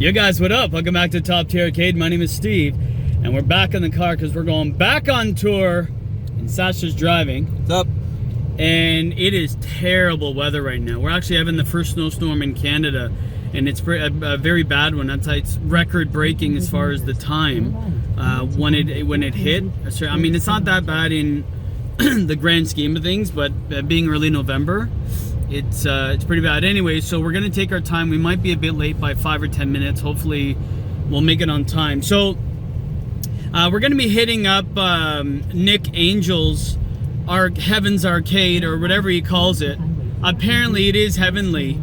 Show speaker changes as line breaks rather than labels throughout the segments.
You guys, what up? Welcome back to Top Tier Arcade. My name is Steve, and we're back in the car because we're going back on tour, and Sasha's driving.
What's up?
And it is terrible weather right now. We're actually having the first snowstorm in Canada, and it's a very bad one. It's record-breaking as far as the time when it hit. So, I mean, it's not that bad in the grand scheme of things, but being early November, it's pretty bad. Anyway, so we're gonna take our time. We might be a bit late by 5 or 10 minutes. Hopefully, we'll make it on time. So we're gonna be hitting up Nick Angel's Heaven's Arcade, or whatever he calls it. Apparently, it is heavenly.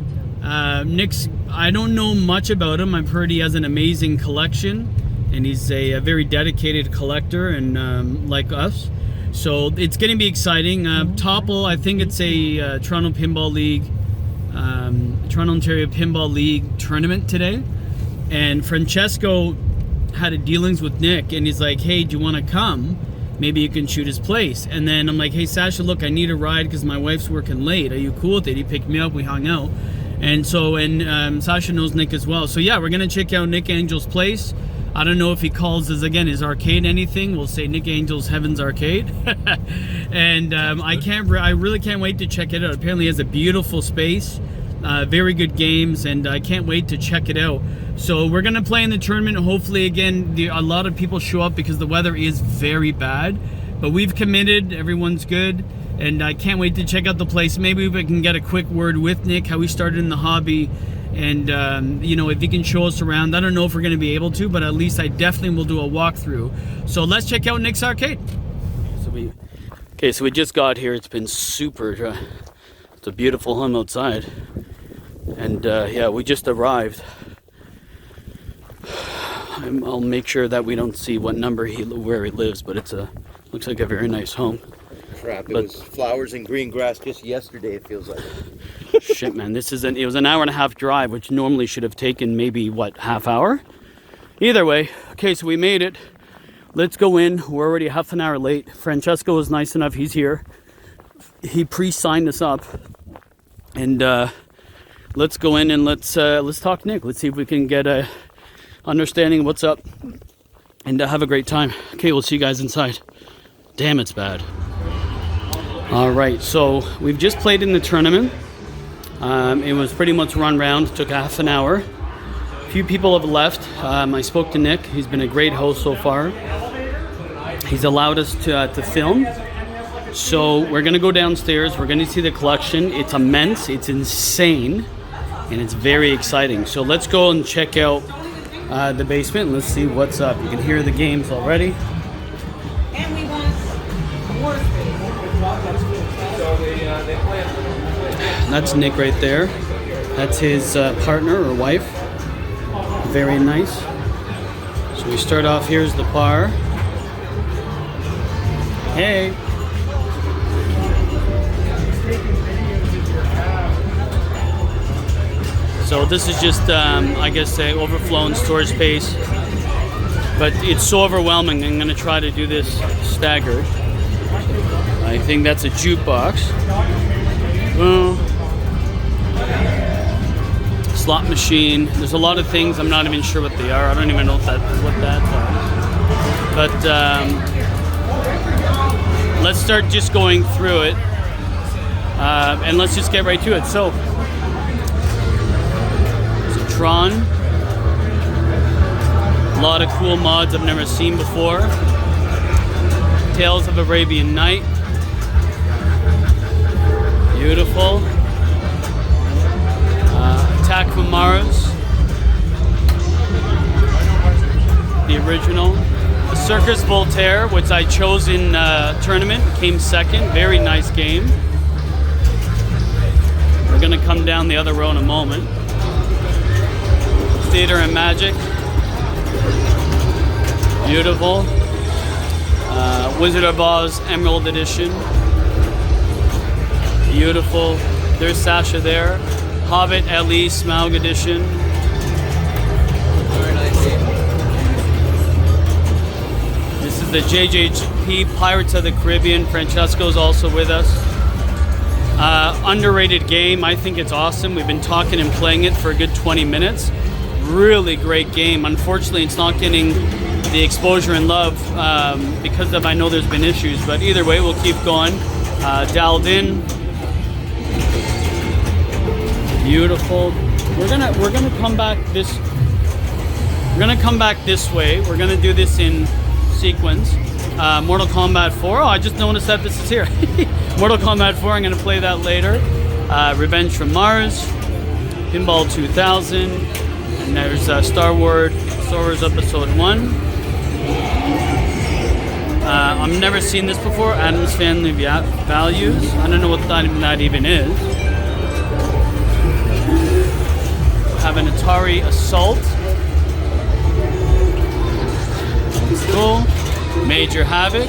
Nick's, I don't know much about him. I've heard he has an amazing collection, and he's a very dedicated collector, and like us. So it's going to be exciting. Topple, I think it's a Toronto Pinball League, Toronto Ontario Pinball League tournament today. And Francesco had a dealings with Nick, and he's like, hey, do you want to come? Maybe you can shoot his place. And then I'm like, hey, Sasha, look, I need a ride because my wife's working late. Are you cool with it? He picked me up, we hung out. And so, Sasha knows Nick as well. So yeah, we're going to check out Nick Angel's place. I don't know if he calls his arcade anything. We'll say Nick Angel's Heaven's Arcade. And I really can't wait to check it out. Apparently he has a beautiful space, very good games, and I can't wait to check it out. So we're gonna play in the tournament. Hopefully, again, a lot of people show up because the weather is very bad. But we've committed, everyone's good, and I can't wait to check out the place. Maybe we can get a quick word with Nick, how he started in the hobby. And you know, if he can show us around. I don't know if we're going to be able to, but at least I definitely will do a walkthrough. So let's check out Nick's Arcade. So we just got here. It's been super it's a beautiful home outside, and yeah, we just arrived. I'll make sure that we don't see what number where he lives, but it's looks like a very nice home.
Crap, it was flowers and green grass just yesterday, it feels like.
Shit, man, it was an hour and a half drive, which normally should have taken maybe, half hour? Either way, okay, so we made it. Let's go in. We're already half an hour late. Francesco was nice enough, he's here. He pre-signed us up. And let's go in and let's talk to Nick. Let's see if we can get a understanding of what's up and have a great time. Okay, we'll see you guys inside. Damn, it's bad. Alright, so we've just played in the tournament. It was pretty much run round, took half an hour. A few people have left. I spoke to Nick. He's been a great host so far. He's allowed us to film. So we're going to go downstairs. We're going to see the collection. It's immense, it's insane, and it's very exciting. So let's go and check out the basement and let's see what's up. You can hear the games already.
And we want more space.
That's Nick right there. That's his partner or wife. Very nice. So we start off, here's the bar. Hey. So this is just, I guess, an overflowing storage space. But it's so overwhelming, I'm going to try to do this staggered. I think that's a jukebox. Well, slot machine. There's a lot of things. I'm not even sure what they are. I don't even know what that's are. But let's start just going through it, and let's just get right to it. So, it's a Tron. A lot of cool mods I've never seen before. Tales of Arabian Night. Beautiful. Attack from Mars. The original. The Circus Voltaire, which I chose in tournament, came second. Very nice game. We're going to come down the other row in a moment. Theater and Magic. Beautiful. Wizard of Oz Emerald Edition. Beautiful. There's Sasha there. Hobbit LE Smaug Edition.
Very nice game.
This is the JJP Pirates of the Caribbean. Francesco's also with us. Underrated game. I think it's awesome. We've been talking and playing it for a good 20 minutes. really great game. Unfortunately, it's not getting the exposure and love because of, I know there's been issues, but either way, we'll keep going. Dialed in. Beautiful. We're gonna come back this. We're gonna come back this way. We're gonna do this in sequence. Mortal Kombat 4. Oh, I just noticed that this is here. Mortal Kombat 4. I'm gonna play that later. Revenge from Mars. Pinball 2000. And there's Star Wars Episode 1. I've never seen this before. Adam's Family Values. I don't know what that even is. Have an Atari Assault. Cool. Major Havoc.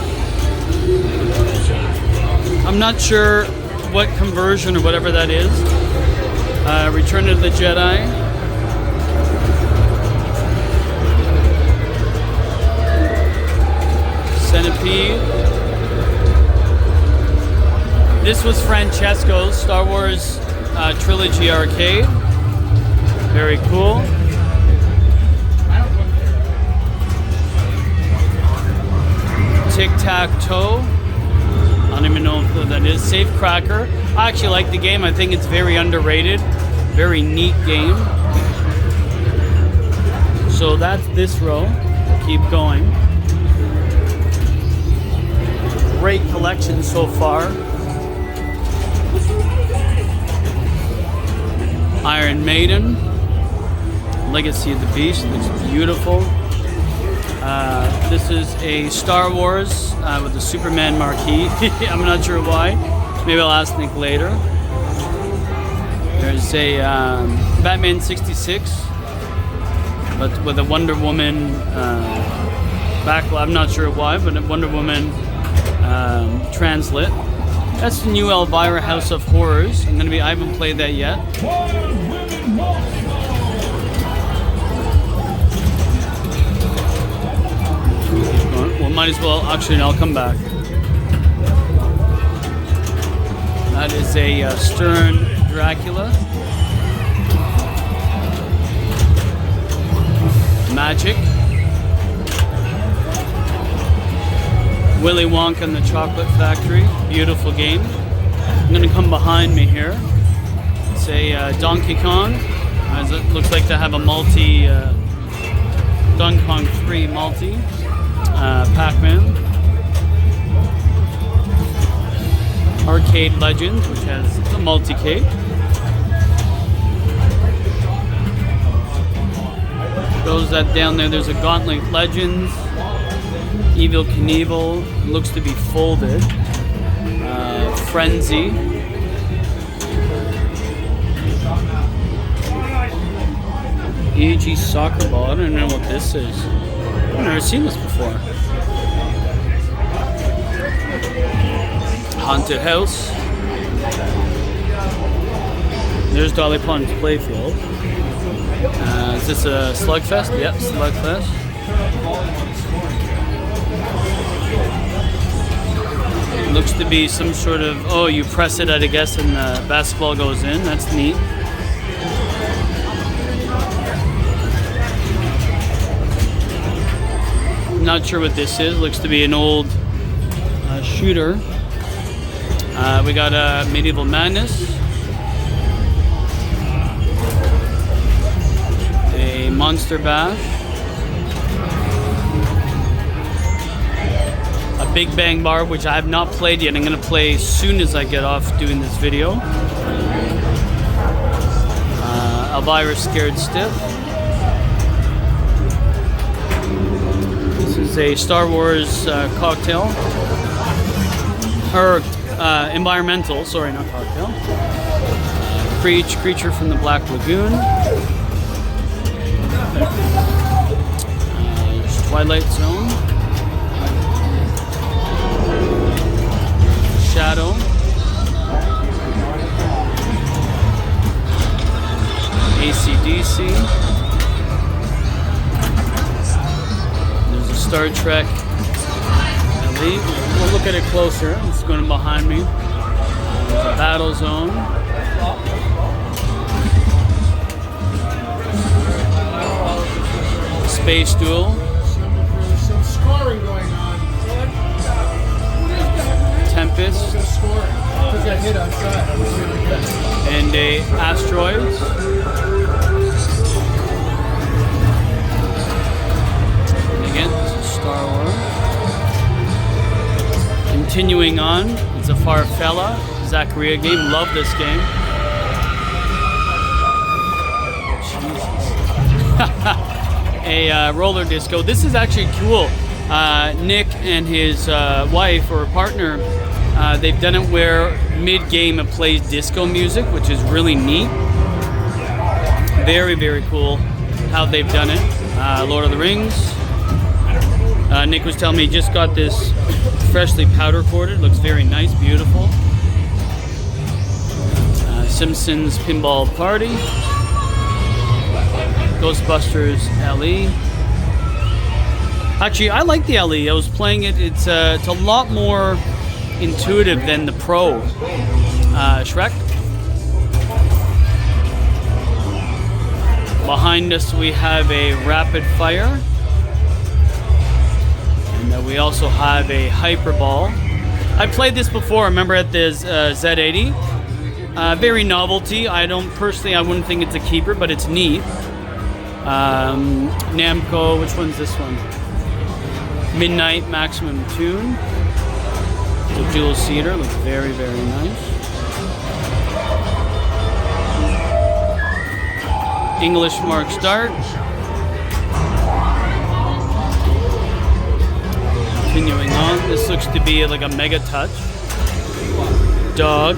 I'm not sure what conversion or whatever that is. Return of the Jedi. Centipede. This was Francesco's Star Wars Trilogy Arcade. Very cool. Tic-tac-toe. I don't even know what that is. Safe Cracker. I actually like the game. I think it's very underrated. Very neat game. So that's this row. Keep going. Great collection so far. Iron Maiden. Legacy of the Beast. Looks beautiful. This is a Star Wars with the Superman marquee. I'm not sure why. Maybe I'll ask Nick later. There's a Batman 66, but with a Wonder Woman backlight. I'm not sure why, but a Wonder Woman translit. That's the new Elvira House of Horrors. I haven't played that yet. Well, might as well. Actually, I'll come back. That is a Stern Dracula. Magic. Willy Wonka and the Chocolate Factory. Beautiful game. I'm going to come behind me here. It's a Donkey Kong. As it looks like to have a multi... Donkey Kong 3 multi. Pac-Man. Arcade Legends, which has a multi-cake. Goes that down there. There's a Gauntlet Legends. Evil Knievel. Looks to be folded. Frenzy. EG Soccer Ball. I don't know what this is. I've never seen this before. Haunted House. There's Dolly Pond's Playfield. Is this a Slugfest? Yep, Slugfest. Looks to be some sort of, oh, you press it, I guess, and the basketball goes in. That's neat. Not sure what this is. Looks to be an old shooter. We got a Medieval Madness. A Monster Bash. A Big Bang Bar, which I have not played yet. I'm going to play as soon as I get off doing this video. Elvira Scared Stiff. This is a Star Wars cocktail. Or environmental, sorry, not cocktail. Creature from the Black Lagoon. There's Twilight Zone. Shadow. AC/DC. There's a Star Trek Elite. We'll look at it closer. It's going behind me. There's a Battle Zone. Space Duel.
There's some scoring going on.
Tempest.
Some scoring. Because that hit outside. That was really good.
And a Asteroids. And again, this is Star Wars. Continuing on, it's a Farfella Zacharia game. Love this game. A roller disco. This is actually cool. Nick and his wife or partner, they've done it where mid-game it plays disco music, which is really neat. Very, very cool how they've done it. Lord of the Rings. Nick was telling me he just got this freshly powder coated. Looks very nice, beautiful. Simpsons Pinball Party. Ghostbusters LE. Actually, I like the LE. I was playing it. It's a lot more intuitive than the Pro. Shrek. Behind us we have a Rapid Fire. And we also have a Hyperball. I played this before, remember, at the Z80. Very novelty. I wouldn't think it's a keeper, but it's neat. Namco, which one's this one? Midnight Maximum Tune. The dual seater looks very, very nice. English Mark Start. Continuing on, this looks to be like a Mega Touch. Dog.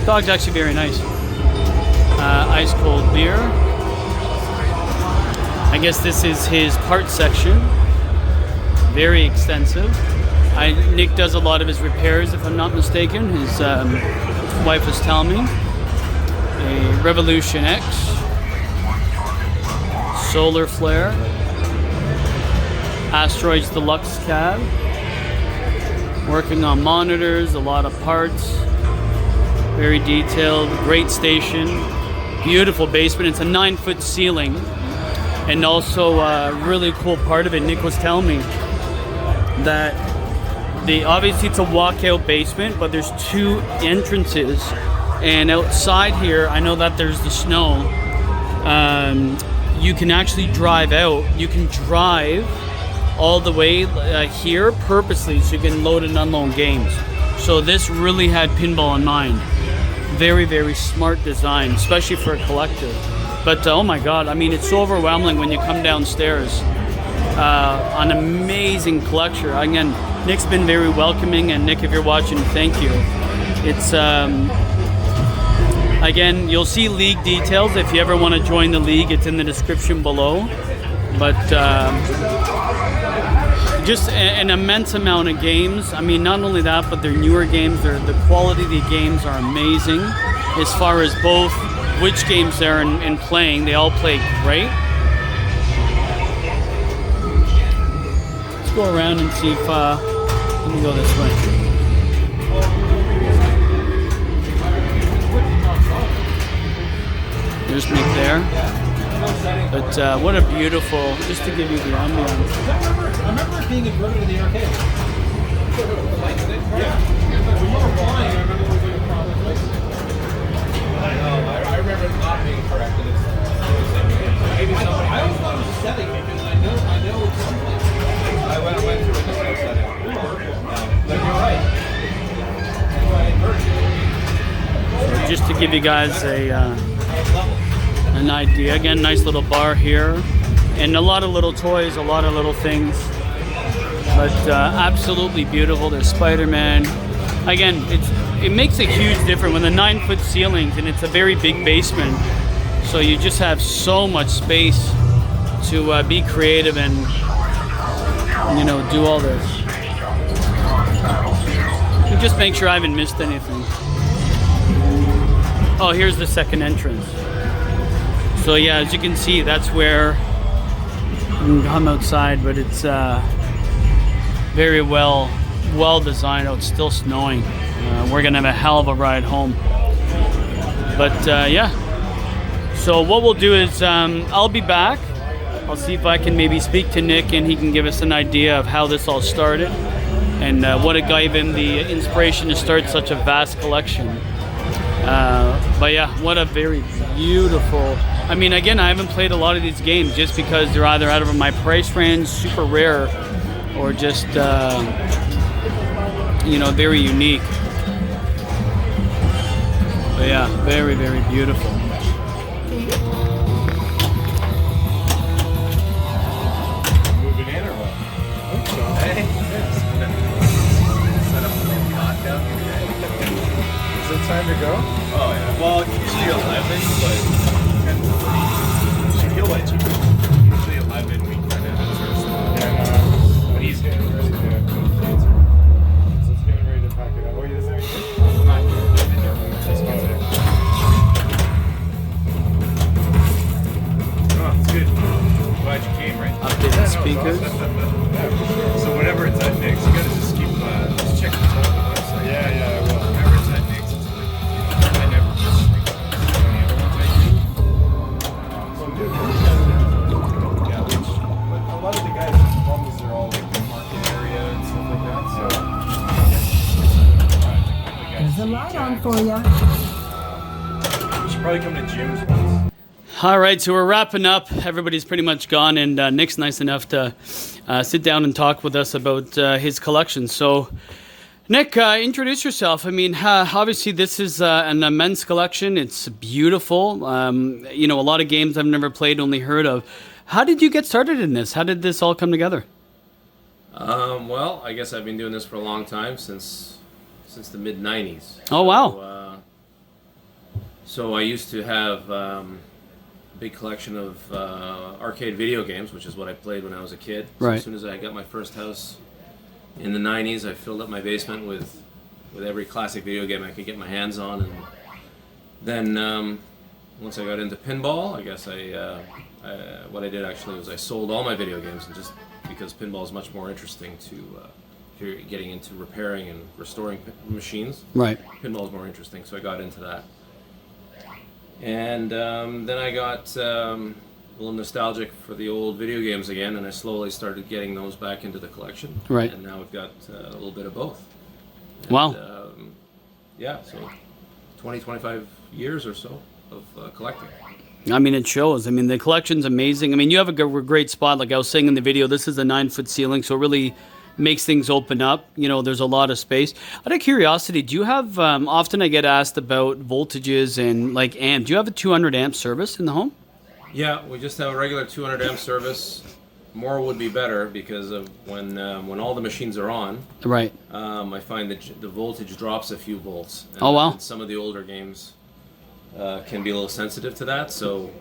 Dog's actually very nice. Ice Cold Beer. I guess this is his part section. Very extensive. Nick does a lot of his repairs, if I'm not mistaken. His wife was telling me. A Revolution X. Solar Flare. Asteroids Deluxe Cab. Working on monitors, a lot of parts. Very detailed, great station. Beautiful basement. It's a 9-foot ceiling. And also a really cool part of it, Nick was telling me that obviously it's a walkout basement, but there's 2 entrances. And outside here, I know that there's the snow. You can actually drive out. You can drive all the way here purposely so you can load and unload games. So this really had pinball in mind. Very, very smart design, especially for a collector. But oh my God, I mean, it's so overwhelming when you come downstairs. An amazing collection. Again, Nick's been very welcoming, and Nick, if you're watching, thank you. It's again, you'll see league details if you ever want to join the league. It's in the description below. But just an immense amount of games. I mean, not only that, but they're newer games. The quality of the games are amazing as far as both which games they're in playing. They all play great. Let's go around and see if let me go this way. There's Nick there. But what a beautiful, just to give you the ambiance.
I remember it being inverted in the arcade. Yeah. When you were flying, I remember there was like a problem with I know. I remember it not being corrected. Maybe somebody. I always thought it was a setting because I know it's something. I went through it in the setting. But you're right.
So just to give you guys an idea. Again, nice little bar here. And a lot of little toys, a lot of little things. But absolutely beautiful. There's Spider-Man. Again, it makes a huge difference when the 9-foot ceilings, and it's a very big basement. So you just have so much space to be creative and, do all this. And just make sure I haven't missed anything. Oh, here's the second entrance. So yeah, as you can see, that's where you can come outside, but it's very well designed. Oh, it's still snowing. We're gonna have a hell of a ride home. But yeah, so what we'll do is I'll be back I'll see if I can maybe speak to Nick and he can give us an idea of how this all started and what gave him the inspiration to start such a vast collection. But yeah, what a very beautiful. I mean, again, I haven't played a lot of these games just because they're either out of my price range, super rare, or just very unique. But yeah, very, very beautiful.
Moving in or what? Hey. Set up a little cot down here. Is it time to go? Oh yeah. Well, usually 11, but 10:40. He'll let you. Usually 11, we kind of sort of stop. Yeah, but he's getting ready to. So it's getting ready to pack it up. Oh, he doesn't have anything? Not here. Let's go there. Oh, it's good. Glad you came, right?
Updated speakers.
So whenever it's at Nick's, you gotta just keep just check the top of the website. Yeah, I will. Whenever it's at Nick's, it's like I never miss like any other ones I do. Yeah, but a lot of the guys' problems are all like the market area and stuff like that. So
There's a light on for you.
you should probably come to Jim's once.
All right, so we're wrapping up. Everybody's pretty much gone, and Nick's nice enough to sit down and talk with us about his collection. So, Nick, introduce yourself. I mean, obviously this is an immense collection. It's beautiful. A lot of games I've never played, only heard of. How did you get started in this? How did this all come together?
Well, I guess I've been doing this for a long time, since the mid '90s.
Oh, wow.
So I used to have a big collection of arcade video games, which is what I played when I was a kid. So
Right.
as soon as I got my first house in the '90s, I filled up my basement with every classic video game I could get my hands on, and then once I got into pinball, I guess what I did actually was I sold all my video games, and just because pinball is much more interesting to if you're getting into repairing and restoring machines.
Right.
Pinball is more interesting, so I got into that. And then I got a little nostalgic for the old video games again, and I slowly started getting those back into the collection.
Right.
And now we've got a little bit of both. And,
Wow.
Yeah, so 20, 25 years or so of collecting.
I mean, it shows. I mean, the collection's amazing. I mean, you have a great spot. Like I was saying in the video, this is a 9-foot ceiling, so it really makes things open up. There's a lot of space. Out of curiosity, do you have, often I get asked about voltages and like amp. Do you have a 200 amp service in the home?
Yeah, we just have a regular 200 amp service. More would be better because of when all the machines are on.
Right.
I find that the voltage drops a few volts. And,
Oh, wow.
and some of the older games can be a little sensitive to that. So,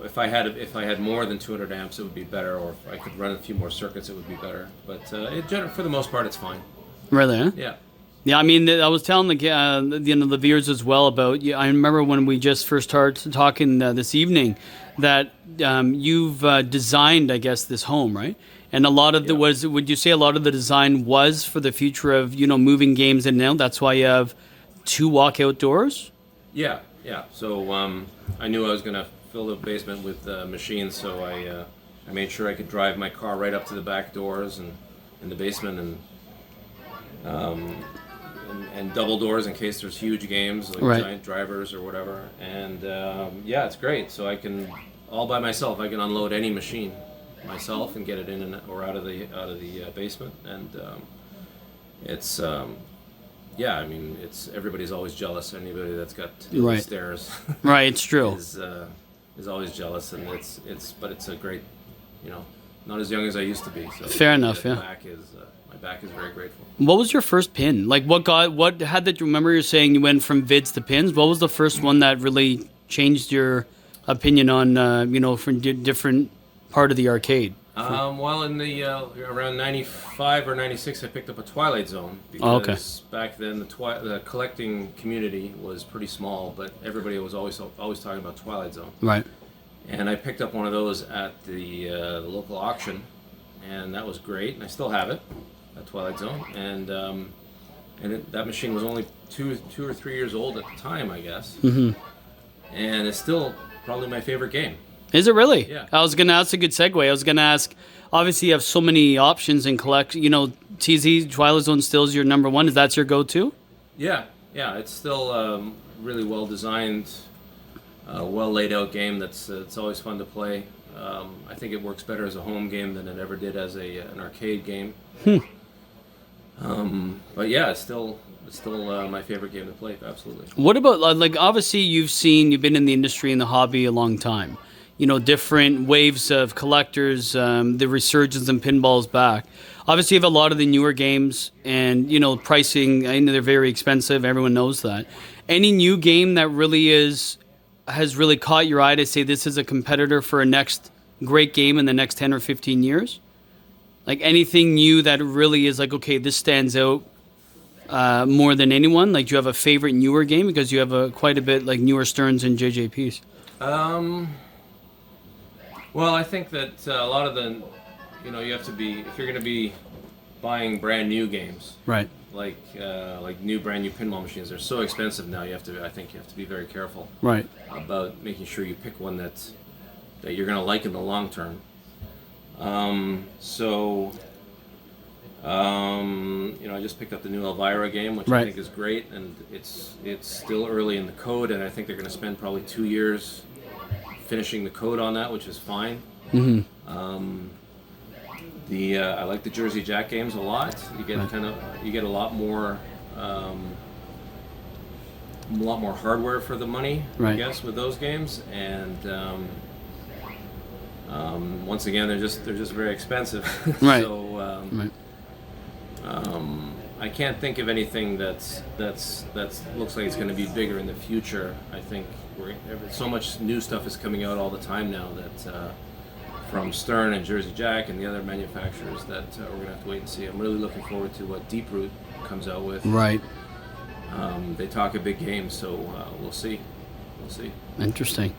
if I had more than 200 amps, it would be better. Or if I could run a few more circuits, it would be better. But for the most part, it's fine.
Really? Huh?
Yeah.
Yeah, I mean, I was telling the viewers as well about. I remember when we just first started talking this evening that you've designed, I guess, this home, right? And a lot of would you say a lot of the design was for the future of moving games in now? That's why you have 2 walkout doors.
Yeah. So I knew I was gonna fill the basement with machines, so I made sure I could drive my car right up to the back doors and in the basement, and double doors in case there's huge games like
Right.
giant drivers or whatever. And it's great. So I can all by myself. I can unload any machine myself and get it in or out of the basement. And it's I mean, everybody's always jealous. Anybody that's got to deal with
Right.
stairs
Right, it's true.
is always jealous, and but it's a great, not as young as I used to be. So
Fair enough, yeah.
My back is very grateful.
What was your first pin? Like, how did you remember? You're saying you went from vids to pins. What was the first one that really changed your opinion on, from different part of the arcade?
Well, in the around 95 or 96, I picked up a Twilight Zone because back then the collecting community was pretty small, but everybody was always talking about Twilight Zone.
Right.
And I picked up one of those at the local auction, and that was great. And I still have it, that Twilight Zone, and that machine was only 2 or 3 years old at the time, I guess. Mm-hmm. And it's still probably my favorite game.
Is it really?
Yeah.
That's a good segue. I was gonna ask. Obviously, you have so many options in collect. You know, TZ Twilight Zone still is your number one. Is that your go-to?
Yeah. It's still really well designed, well laid out game. It's always fun to play. I think it works better as a home game than it ever did as an arcade game. But yeah, it's still my favorite game to play. Absolutely.
What about like obviously you've been in the industry in the hobby a long time. You know, different waves of collectors, the resurgence in pinball's back. Obviously, you have a lot of the newer games, and you know, pricing. I know they're very expensive. Everyone knows that. Any new game that really has really caught your eye to say this is a competitor for a next great game in the next 10 or 15 years? Like anything new that really is like, okay, this stands out more than anyone? Like, do you have a favorite newer game? Because you have quite a bit like newer Stearns and JJPs.
Well, I think that a lot of the, you know, you have to be, if you're going to be buying brand new games,
Right.
like new brand new pinball machines, they're so expensive now. I think you have to be very careful
Right.
about making sure you pick one that you're going to like in the long term. You know, I just picked up the new Elvira game, which
Right.
I think is great, and it's still early in the code, and I think they're going to spend probably 2 years finishing the code on that, which is fine.
Mm-hmm.
I like the Jersey Jack games a lot. You get a lot more hardware for the money,
Right.
I guess, with those games, and once again, they're just very expensive.
Right.
So
Right.
I can't think of anything that looks like it's going to be bigger in the future. I think so much new stuff is coming out all the time now that from Stern and Jersey Jack and the other manufacturers that we're going to have to wait and see. I'm really looking forward to what Deep Root comes out with.
Right.
They talk a big game, so we'll see.
Interesting.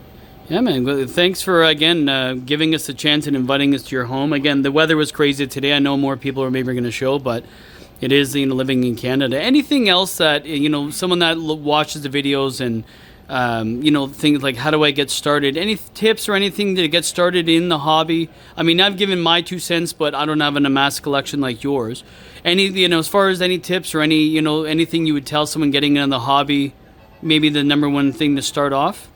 Yeah, man. Well, thanks for, again, giving us the chance and inviting us to your home. Again, the weather was crazy today. I know more people are maybe going to show, but it is, you know, living in Canada. Anything else that, you know, someone that watches the videos and, you know, things like, how do I get started? Any tips or anything to get started in the hobby? I mean, I've given my 2 cents, but I don't have an amassed collection like yours. Any, you know, as far as any tips or any, you know, anything you would tell someone getting into the hobby, maybe the number one thing to start off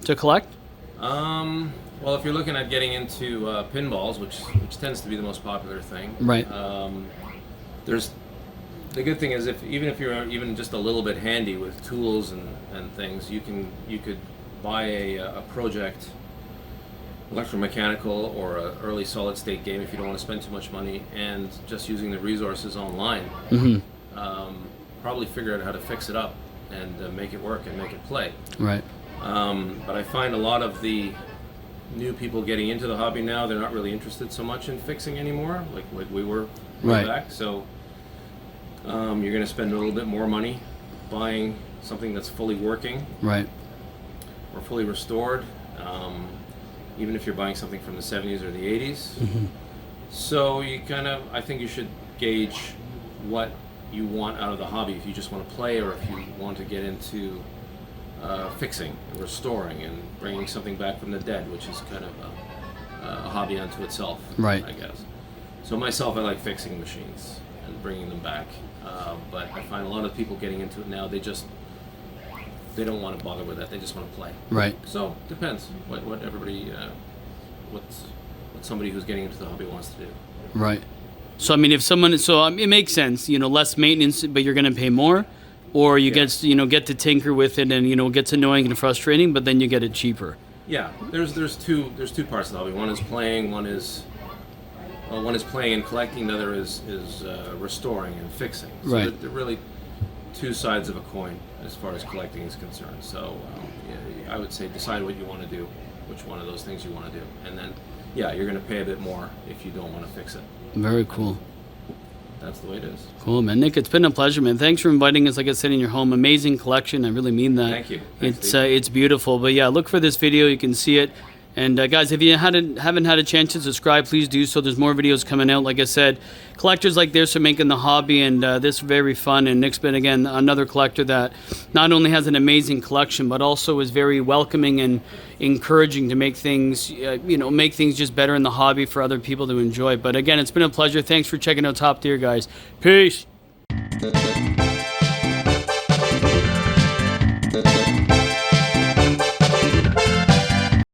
to collect?
Well, if you're looking at getting into pinballs, which tends to be the most popular thing,
Right.
There's the good thing is even if you're even just a little bit handy with tools and things, you could buy a project electromechanical or an early solid state game if you don't want to spend too much money, and just using the resources online, probably figure out how to fix it up and make it work and make it play.
Right.
But I find a lot of the new people getting into the hobby now, they're not really interested so much in fixing anymore, like we were way
Right.
back. So you're going to spend a little bit more money buying something that's fully working
Right.
or fully restored, even if you're buying something from the 70s or the 80s. So I think you should gauge what you want out of the hobby, if you just want to play or if you want to get into fixing and restoring and bringing something back from the dead, which is kind of a hobby unto itself,
Right.
I guess. So myself, I like fixing machines and bringing them back, but I find a lot of people getting into it now, they don't want to bother with that, they just want to play.
Right.
So depends what everybody, what somebody who's getting into the hobby wants to do.
Right. So I mean, if someone, it makes sense, you know, less maintenance, but you're going to pay more, or you get to tinker with it, and you know, it gets annoying and frustrating, but then you get it cheaper.
Yeah, there's two parts of the hobby. One is playing, one is playing and collecting. The other is restoring and fixing. So
Right.
they're really two sides of a coin as far as collecting is concerned. So yeah, I would say decide what you want to do, which one of those things you want to do, and then you're going to pay a bit more if you don't want to fix it.
Very cool.
That's the way it is.
Cool, man. Nick, it's been a pleasure, man. Thanks for inviting us, like I said, in your home. Amazing collection. I really mean that.
Thank you. Thanks,
It's beautiful. But yeah, look for this video. You can see it. And guys, if you haven't had a chance to subscribe, please do so. There's more videos coming out. Like I said, collectors like this are making the hobby and this very fun. And Nick's been, again, another collector that not only has an amazing collection, but also is very welcoming and encouraging to make things, make things just better in the hobby for other people to enjoy. But again, it's been a pleasure. Thanks for checking out Top Tier, guys. Peace.